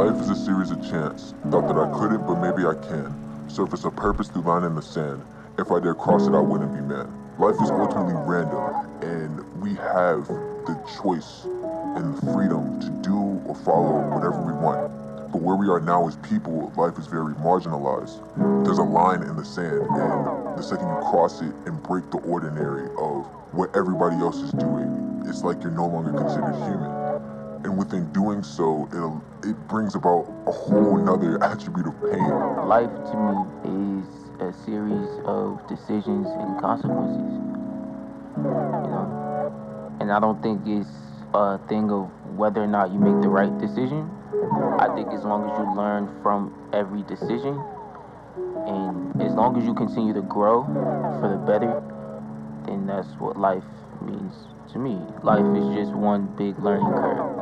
Life is a series of chance. Thought that I couldn't, but maybe I can. Surface a purpose through line in the sand. If I dare cross it, I wouldn't be man. Life is ultimately random, and we have the choice and the freedom to do or follow whatever we want. But where we are now as people, life is very marginalized. There's a line in the sand, and the second you cross it and break the ordinary of what everybody else is doing, it's like you're no longer considered human. And within doing so, it brings about a whole nother attribute of pain. Life to me is a series of decisions and consequences, And I don't think it's a thing of whether or not you make the right decision. I think as long as you learn from every decision, and as long as you continue to grow for the better, then that's what life means to me. Life is just one big learning curve.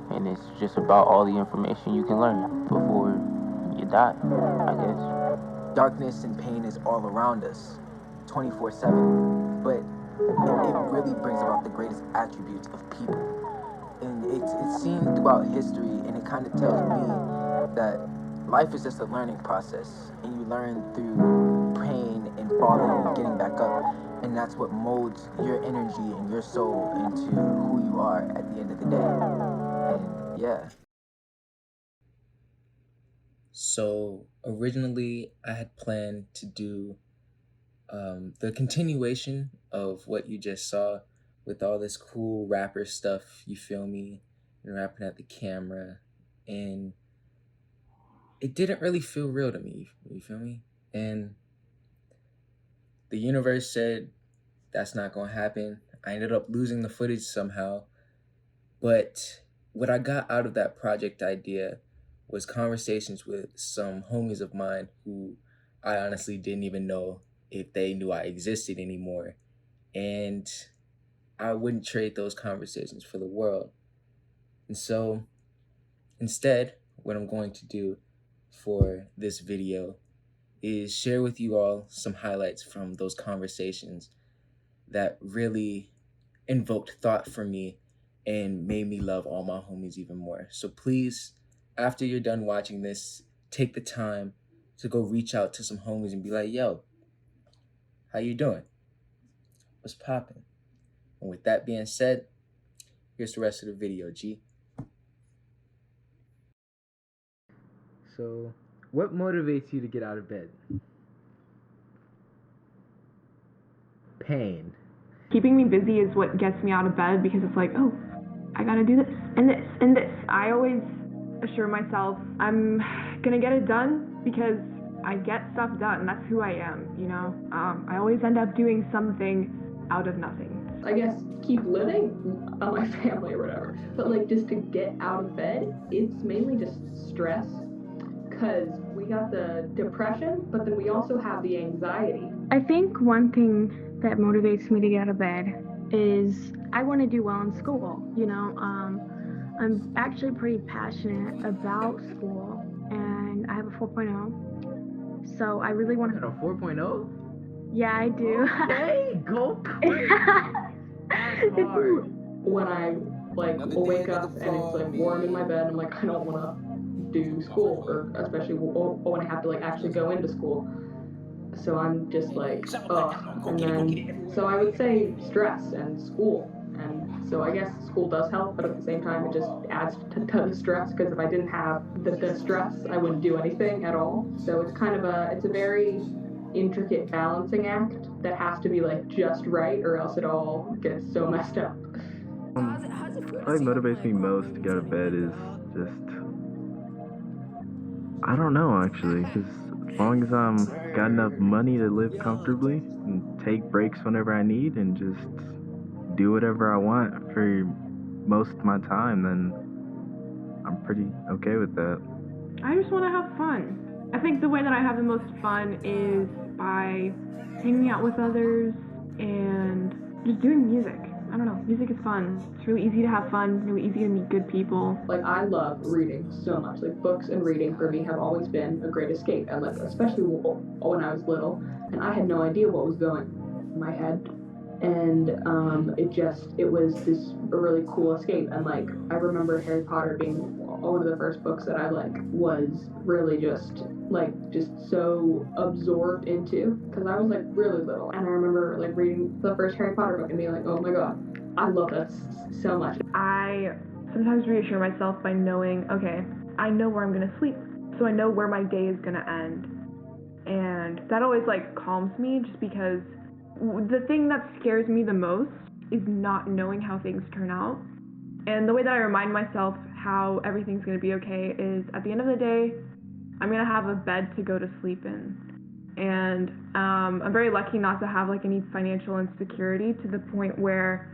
And it's just about all the information you can learn before you die, I guess. Darkness and pain is all around us, 24/7. But it really brings about the greatest attributes of people. And it's seen throughout history, and it kind of tells me that life is just a learning process. And you learn through pain and falling and getting back up. And that's what molds your energy and your soul into who you are at the end of the day. And yeah. So originally I had planned to do the continuation of what you just saw with all this cool rapper stuff, you feel me, and rapping at the camera, and it didn't really feel real to me, you feel me? And the universe said that's not gonna happen. I ended up losing the footage somehow, but what I got out of that project idea was conversations with some homies of mine who I honestly didn't even know if they knew I existed anymore. And I wouldn't trade those conversations for the world. And so instead, what I'm going to do for this video is share with you all some highlights from those conversations that really invoked thought for me and made me love all my homies even more. So please, after you're done watching this, take the time to go reach out to some homies and be like, yo, how you doing? What's poppin'? And with that being said, here's the rest of the video, G. So, what motivates you to get out of bed? Pain. Keeping me busy is what gets me out of bed, because it's like, oh, I gotta do this and this and this. I always assure myself I'm gonna get it done because I get stuff done. That's who I am, I always end up doing something out of nothing. I guess keep living on my family or whatever. But like, just to get out of bed, it's mainly just stress, because we got the depression, but then we also have the anxiety. I think one thing that motivates me to get out of bed is I want to do well in school. I'm actually pretty passionate about school, and I have a 4.0. So I really want to. A 4.0? Yeah, I do. Hey, go quick. That's hard. When I will wake up and it's warm in my bed, I'm like, I don't want to do school, or especially when I have to actually go into school. So I'm just and then, so I would say stress and school. And so I guess school does help, but at the same time, it just adds to the stress, because if I didn't have the stress, I wouldn't do anything at all. So it's kind of it's a very intricate balancing act that has to be just right, or else it all gets so messed up. What motivates me most to get out of bed is just, I don't know actually, because as long as I'm got enough money to live comfortably and take breaks whenever I need and just do whatever I want for most of my time, then I'm pretty okay with that. I just want to have fun. I think the way that I have the most fun is by hanging out with others and just doing music. I don't know, music is fun. It's really easy to have fun, really easy to meet good people. I love reading so much. Books and reading for me have always been a great escape, and especially when I was little, and I had no idea what was going in my head. And it was this really cool escape. And I remember Harry Potter being one of the first books that I was really just so absorbed into, because I was really little, and I remember reading the first Harry Potter book and being like, oh my god, I love that so much. I sometimes reassure myself by knowing, okay, I know where I'm gonna sleep, so I know where my day is gonna end, and that always calms me, just because the thing that scares me the most is not knowing how things turn out. And the way that I remind myself how everything's gonna be okay is, at the end of the day, I'm gonna have a bed to go to sleep in. And I'm very lucky not to have any financial insecurity to the point where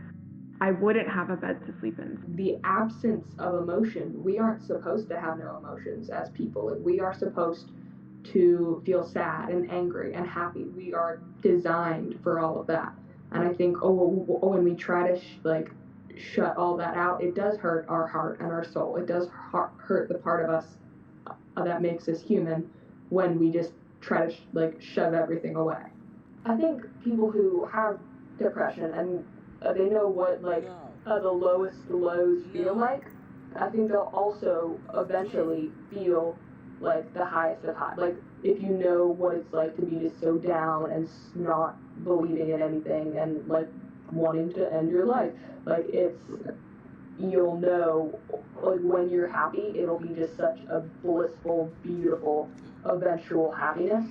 I wouldn't have a bed to sleep in. The absence of emotion, we aren't supposed to have no emotions as people. We are supposed to feel sad and angry and happy. We are designed for all of that. And I think, when we try to shut all that out, it does hurt our heart and our soul. It does hurt the part of us that makes us human, when we just try to shove everything away. I think people who have depression and they know what the lowest lows feel like, I think they'll also eventually feel the highest of high. If you know what it's like to be just so down and not believing in anything and wanting to end your life, you'll know when you're happy, it'll be just such a blissful, beautiful, eventual happiness.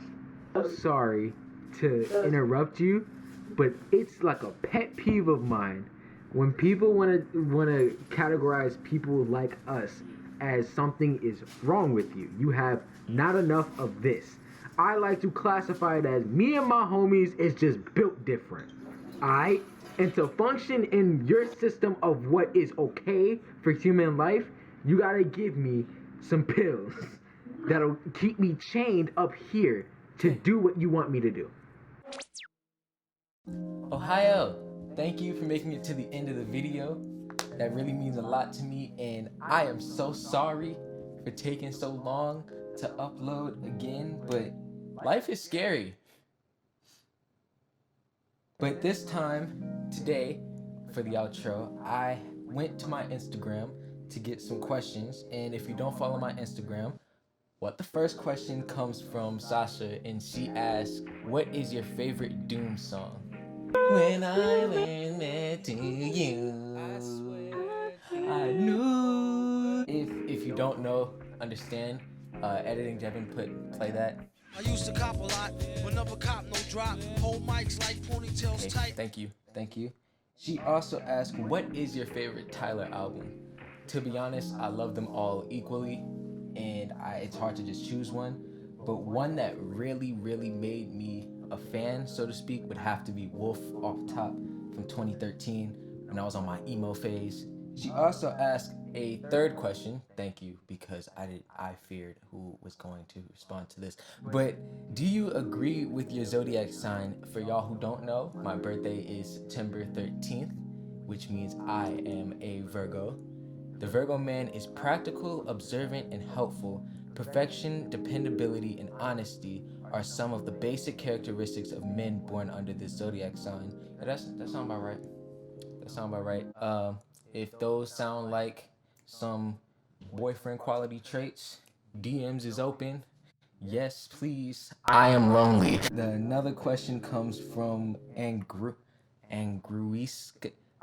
I'm sorry to interrupt you, but it's a pet peeve of mine when people want to categorize people like us as something is wrong with you. You have not enough of this. I like to classify it as me and my homies is just built different. Alright? And to function in your system of what is okay for human life, you gotta give me some pills that'll keep me chained up here to do what you want me to do. Ohio, thank you for making it to the end of the video. That really means a lot to me, and I am so sorry for taking so long to upload again, but life is scary. But this time, today, for the outro, I went to my Instagram to get some questions, and if you don't follow my Instagram, the first question comes from Sasha, and she asks, what is your favorite Doom song? When I went back to you, I knew. If you don't know, understand, editing Devin play that. I used to cop a lot, but never cop no drop. Whole mics like ponytails tight. Thank you. She also asked, what is your favorite Tyler album? To be honest, I love them all equally, and it's hard to just choose one, but one that really made me a fan, so to speak, would have to be Wolf Off Top from 2013, when I was on my emo phase. She also asked a third question, thank you, because I feared who was going to respond to this. But do you agree with your zodiac sign? For y'all who don't know, my birthday is September 13th, which means I am a Virgo. The Virgo man is practical, observant, and helpful. Perfection, dependability, and honesty are some of the basic characteristics of men born under this zodiac sign. That sounds about right. That sounds about right. If those sound like some boyfriend quality traits, DMs is open. Yes, please. I am lonely. Another question comes from Angruisk.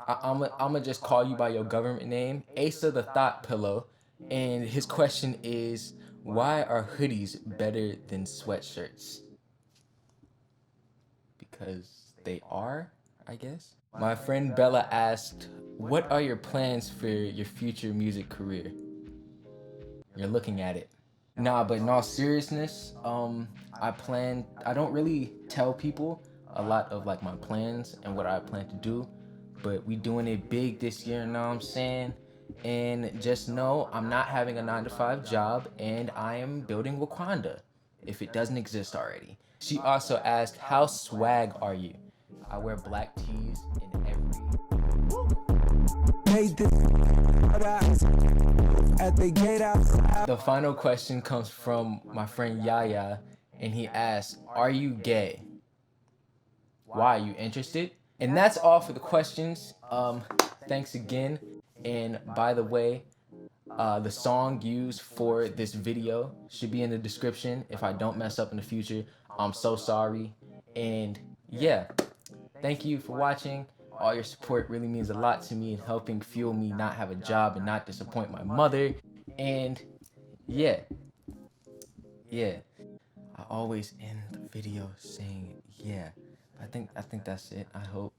I'ma just call you by your government name, Asa the Thought Pillow. And his question is, why are hoodies better than sweatshirts? Because they are, I guess. My friend Bella asked, what are your plans for your future music career? You're looking at it. Nah, but in all seriousness, I don't really tell people a lot of my plans and what I plan to do, but we doing it big this year, know what I'm saying? And just know I'm not having a 9-to-5 job, and I am building Wakanda, if it doesn't exist already. She also asked, how swag are you? I wear black tees in every... The final question comes from my friend Yaya, and he asks, are you gay? Why, are you interested? And that's all for the questions. Thanks again. And by the way, The song used for this video should be in the description. If I don't mess up in the future, I'm so sorry. And yeah, thank you for watching. All your support really means a lot to me in helping fuel me not have a job and not disappoint my mother. And yeah, I always end the video saying yeah. I think that's it. I hope.